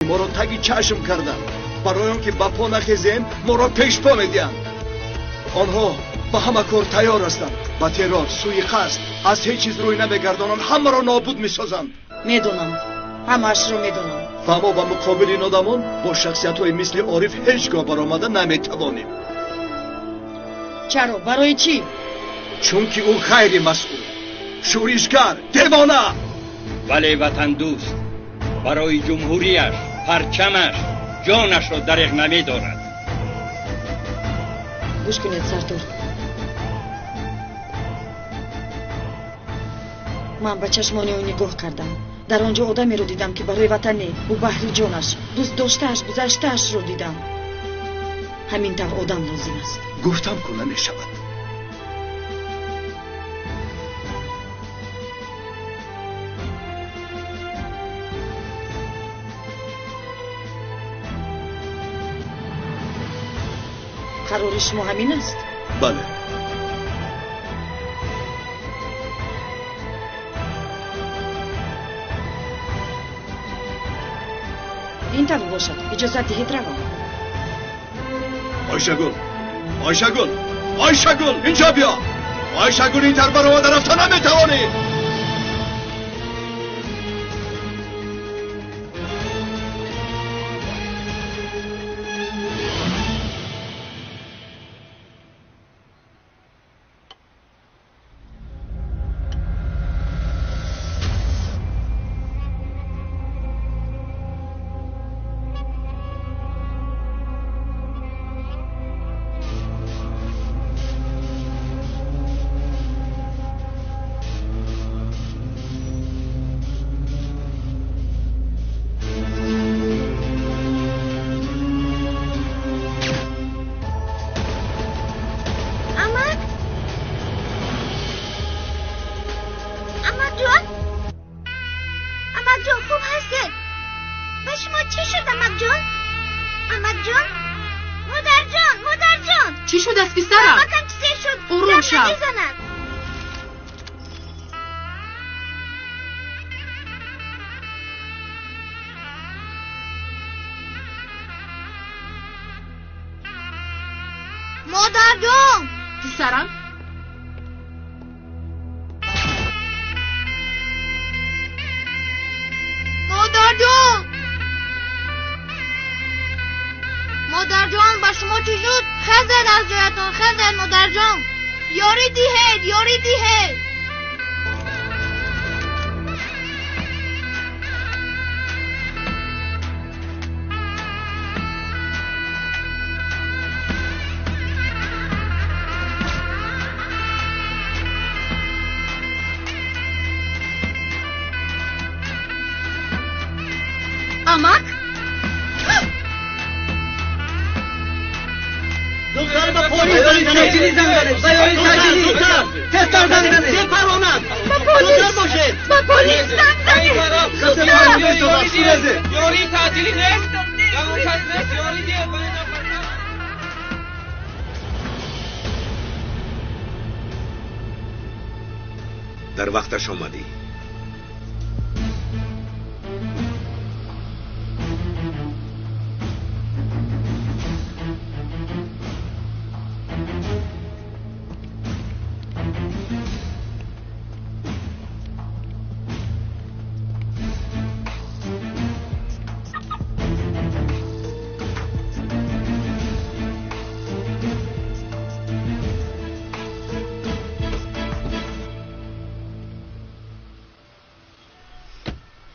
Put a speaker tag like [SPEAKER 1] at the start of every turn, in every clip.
[SPEAKER 1] ما رو تگی چشم کردن برای اون که با پا نخیزیم ما رو پیش پا میدین. آنها با همه کار تیار هستند. با ترور سوی قصد از هیچ چیز روی نمیگردانند، همه را نابود میسازند.
[SPEAKER 2] میدونم، همش رو میدونم.
[SPEAKER 1] و ما با مقابل این آدمان با شخصیت های مثل عارف هیچگاه برآمده نمیتوانیم.
[SPEAKER 2] چرا؟ برای چی؟
[SPEAKER 1] چون که او خیلی مسئول، شورشگر، دیوانه.
[SPEAKER 3] ولی وطن دوست برای جمهوریش، پرچمش، جانش را دریغ نمی‌دارد.
[SPEAKER 2] گوش کنید سردار، من به چشمانی او نگاه کردم. در آنجا آدمی رو دیدم که برای وطنی و بحری جانش، دوست داشتهش، گذشتهش رو دیدم. همین طور آدم لازم است.
[SPEAKER 1] گفتم که نمی‌شود.
[SPEAKER 2] قرار شما همین است؟
[SPEAKER 1] بله.
[SPEAKER 2] این طور باشد. اجازه دهید روم.
[SPEAKER 1] آیشگل، آیشگل، آیشگل، اینجا بیا. آیشگل، این طور برآمده رفتن نمیتوانی.
[SPEAKER 4] در وقتش آمدی.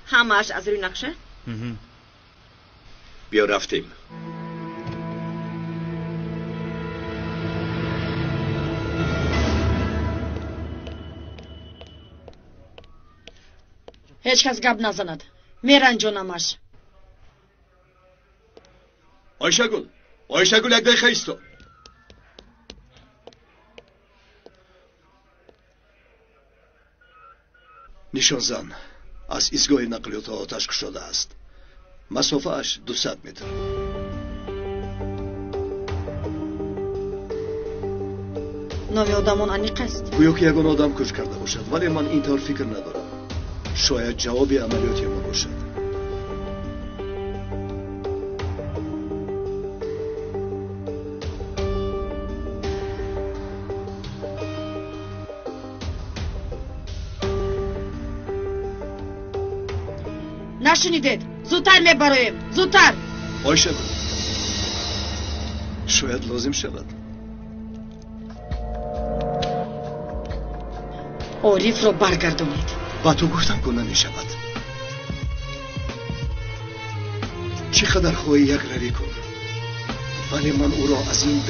[SPEAKER 2] همش از روی نقشه؟
[SPEAKER 4] بیا رفتیم.
[SPEAKER 2] هیچ کس گپ نزند. میرن جانمش.
[SPEAKER 1] آیشگل، آیشگل، یک دقیقه ایستو. نشان زن از ایستگاه نقلیات آتش کشاده است. مسافه اش 200 متر.
[SPEAKER 2] نامی آدمان انیق است.
[SPEAKER 1] گویا که یگان آدم کش کرده باشد، ولی من اینطور فکر ندارم. شاید جواب عملیاتی ما باشد.
[SPEAKER 2] نشنیدید؟ زودتر میبرایم، زودتر.
[SPEAKER 1] آیشه شاید لازم شود.
[SPEAKER 2] عارف را برگردانید.
[SPEAKER 1] با تو گفتم که نمیشود. چقدر خواهی یک روی کن، ولی من او را از این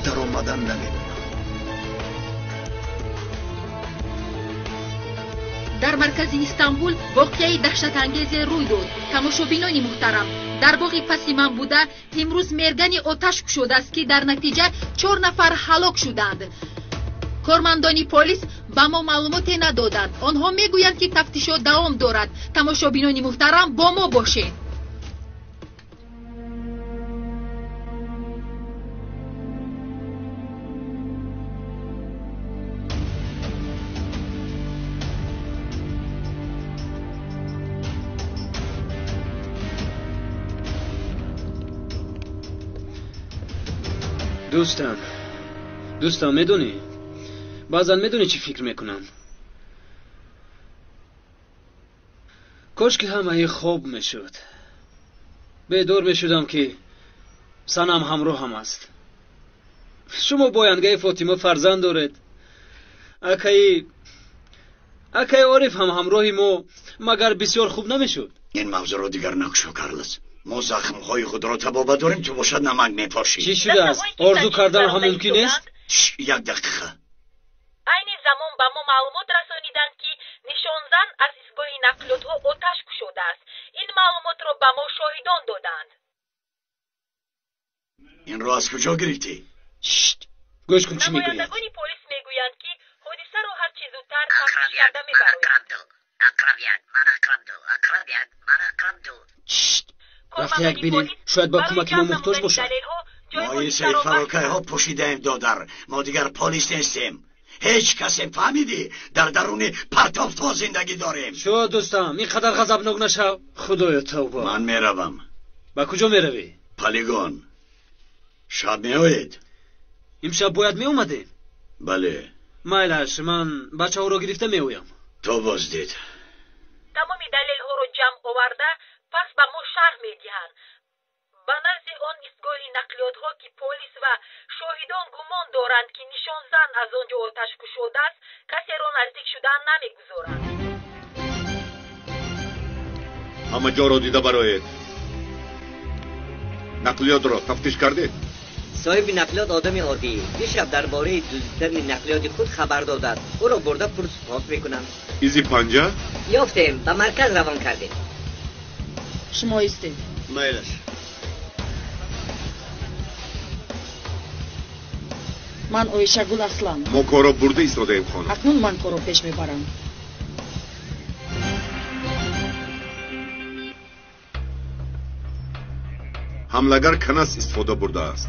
[SPEAKER 1] در آمدن نمیبینم.
[SPEAKER 5] در مرکز استانبول واقعه دهشت انگیز روی داد. تماشابینان محترم، در باغ پسیمن بوده امروز مرگنی آتش شده است که در نتیجه 4 نفر هلاک شدند. کارمندان پلیس با ما معلومات ندادند. آنها میگویند که تفتیشات دوام دارد. تماشابینان محترم با ما باشید.
[SPEAKER 6] دوستان میدونی بعضا میدونی چی فکر میکنم؟ کاش که همه خوب میشد. بیدار میشدم که سنم همراه هم است. شما باینگه فاطمه فرزند دارید. اکای عارف هم همراهی ما مگر بسیار خوب نمیشد؟
[SPEAKER 7] این موضوع رو دیگر نکشو کارلس. ما زخمهای خود را تبابت داریم که باشد نمک میپاشیم.
[SPEAKER 6] چی شده است؟ آرزو کردن هم ممکن است؟
[SPEAKER 7] یک دقیقه.
[SPEAKER 5] این زمان با ما معلومات رسانیدند که نشانزن از ایستگاه نقلیات ها آتش شده است. این معلومات را با ما شاهدان دادند.
[SPEAKER 7] این را از کجا گرفتی؟
[SPEAKER 6] گوش کن چی میگوید.
[SPEAKER 5] نمایندگان پلیس میگویند که حادثه را هر چه زودتر تفتیش کرده میبرند.
[SPEAKER 6] رفته یک بینیم شاید با کمک ما محتاج باشد.
[SPEAKER 7] ما یه سری فراکه ها پوشیدیم دادر. ما دیگر پلیس نیستیم. هیچ کسی فهمیدی در درون پرتاب تو زندگی داریم.
[SPEAKER 6] شو دوستم اینقدر غضبناک نشو. خدایا توبه.
[SPEAKER 7] من میروم.
[SPEAKER 6] با کجا میروی؟
[SPEAKER 7] پلیگون. شب میآید؟
[SPEAKER 6] امشب باید میومدیم.
[SPEAKER 7] بله.
[SPEAKER 6] مایلش من بچه ها رو گرفته میویم.
[SPEAKER 7] تو بازدید.
[SPEAKER 5] تمام دلیل ها رو جمع آورده پس با ما شرح میدهند. با نزد آن ایستگاه نقلیات ها که پلیس و شاهدان گمان دارند که نشانزن از آنجا آتش شده است کسی را نزدیک شدن نمیگذارند.
[SPEAKER 4] همه جا را دیده برایت. نقلیات را تفتیش کرده؟
[SPEAKER 8] صاحب نقلیات آدم عادی دیشب درباره دزدیدن نقلیات خود خبر دادند. او را برده پرسپاس میکنم.
[SPEAKER 4] ایزی پنجه؟
[SPEAKER 8] یافتیم به مرکز روان کردیم.
[SPEAKER 2] شما ایستید.
[SPEAKER 7] میلش.
[SPEAKER 2] من اویشه گل اصلم.
[SPEAKER 4] ما کارا برده ایستاده ایم خانم.
[SPEAKER 2] اکنون من کارو پیش میبرم.
[SPEAKER 4] حملگر کنس استفاده برده است.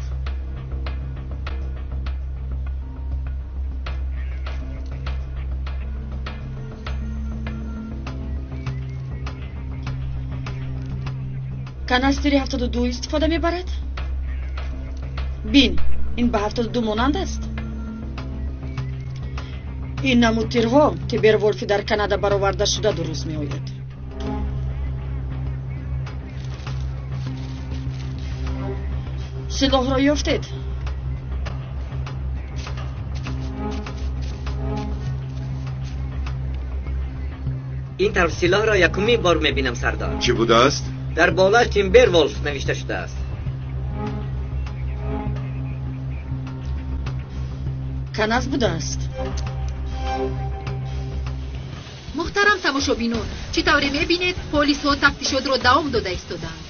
[SPEAKER 2] کنستری 72 استفاده میبرد؟ بین این به 72 مانند است. این نمود تیرها تیبر ولفی در کانادا برآورده شده درست می آید. سلاح را یافتید؟
[SPEAKER 8] این طرف سلاح را یکمی بار میبینم سردار.
[SPEAKER 4] چی بوده است؟
[SPEAKER 8] در بالا تیمبر ولف نوشته شده است.
[SPEAKER 2] کنز بوده است.
[SPEAKER 5] محترم تماشابینان چطوری میبینید پلیس ها تفتیشات را دوام داده ایستادند.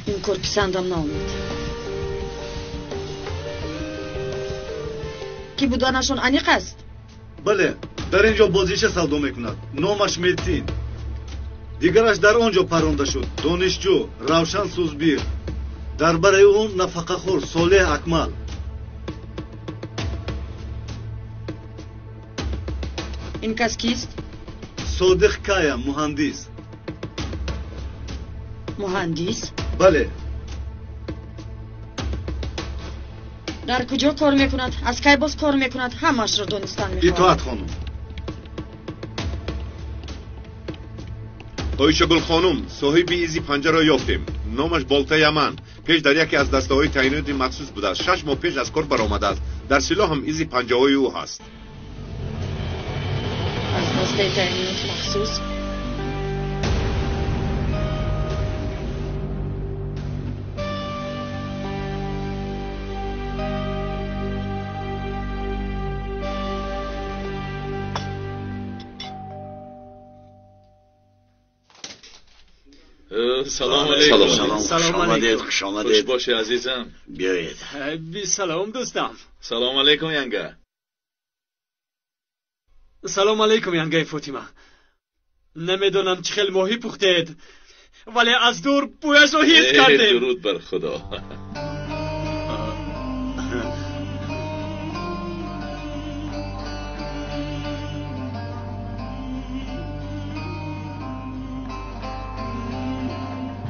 [SPEAKER 2] این کار پسندم نامید. کی بودنشون انیق است؟
[SPEAKER 9] بله در اینجا بازیچه سودا میکند. نامش متین. دیگرش در آنجا پرونده شد. دانشجو روشن سوزبیر. در برای اون نفقه خور صالح اکمل.
[SPEAKER 2] این کس کیست؟
[SPEAKER 9] صادق کایا مهندس.
[SPEAKER 2] مهندس؟
[SPEAKER 9] بله.
[SPEAKER 2] در کجا کار میکند؟ از کی باز کار میکند؟ همش را دانستن میخواهد.
[SPEAKER 9] اطاعت خانم.
[SPEAKER 4] آیشه گل خانم، صاحب ایزی پنجه را یافتیم. نامش بالتا یمن. پیش در یکی از دسته های تعیناتی مخصوص بوده است. 6 ماه پیش از کار برآمده است. در سلاح هم ایزی پنجه های او هست.
[SPEAKER 2] از دسته تعینات مخصوص؟
[SPEAKER 10] سلام علیکم.
[SPEAKER 7] سلام علیکم. خوش آمدید.
[SPEAKER 10] خوش باشی عزیزم.
[SPEAKER 7] بیایید.
[SPEAKER 6] بی سلام دوستم.
[SPEAKER 10] سلام علیکم ینگه.
[SPEAKER 6] سلام علیکم ینگه فاطمه. نمیدونم چه خیلی ماهی پختید ولی از دور بویش رو حس کردیم.
[SPEAKER 10] درود بر خدا.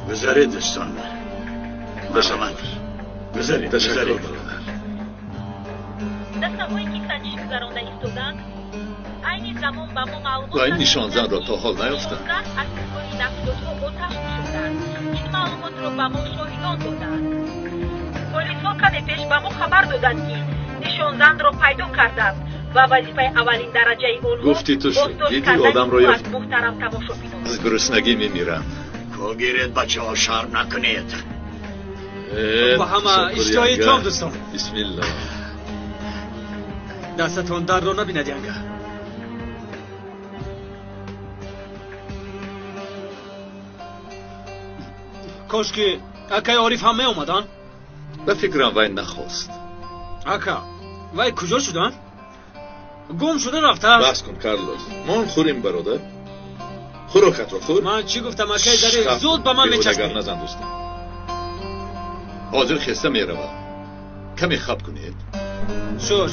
[SPEAKER 7] بذارید دوستان بسامد. بذارید
[SPEAKER 10] تشکر برادر.
[SPEAKER 11] دسته‌هایی که سنجش گذرانده ایستادند عین زمان با ما معلومات
[SPEAKER 10] و این نشانزن را تا حال نیافتند.
[SPEAKER 11] از سیستم‌های نقلیات‌ها آتش می‌شدند. این معلومات را با ما شاهدان دادند. پلیس‌ها کمی پیش با ما خبر دادند که نشانزن را پیدا کردند و وظیفه اولین درجه آنها
[SPEAKER 10] گفتی تو شد. دیدی آدم را یافت.
[SPEAKER 11] محترم تماشاچیان.
[SPEAKER 10] از گرسنگی میمیرم.
[SPEAKER 7] گیرید بچه ها شرم نکنید.
[SPEAKER 6] با همه اشتهای تام دوستان.
[SPEAKER 10] بسم الله.
[SPEAKER 6] دستتان در رو نبیند ینگه. کاش که اکای عارف هم می اومدن.
[SPEAKER 10] به فکرم وی نخواست.
[SPEAKER 6] اکا وی کجا شدن؟ گم شده رفته.
[SPEAKER 10] بحث کن کارلوس. ما خوریم برادر. خوراکت را خور.
[SPEAKER 6] من چی گفتم اکای داره زود به من میچسبه.
[SPEAKER 10] نزن دوستم. حاضر خسته میروم. کمی خواب کنید.
[SPEAKER 6] شو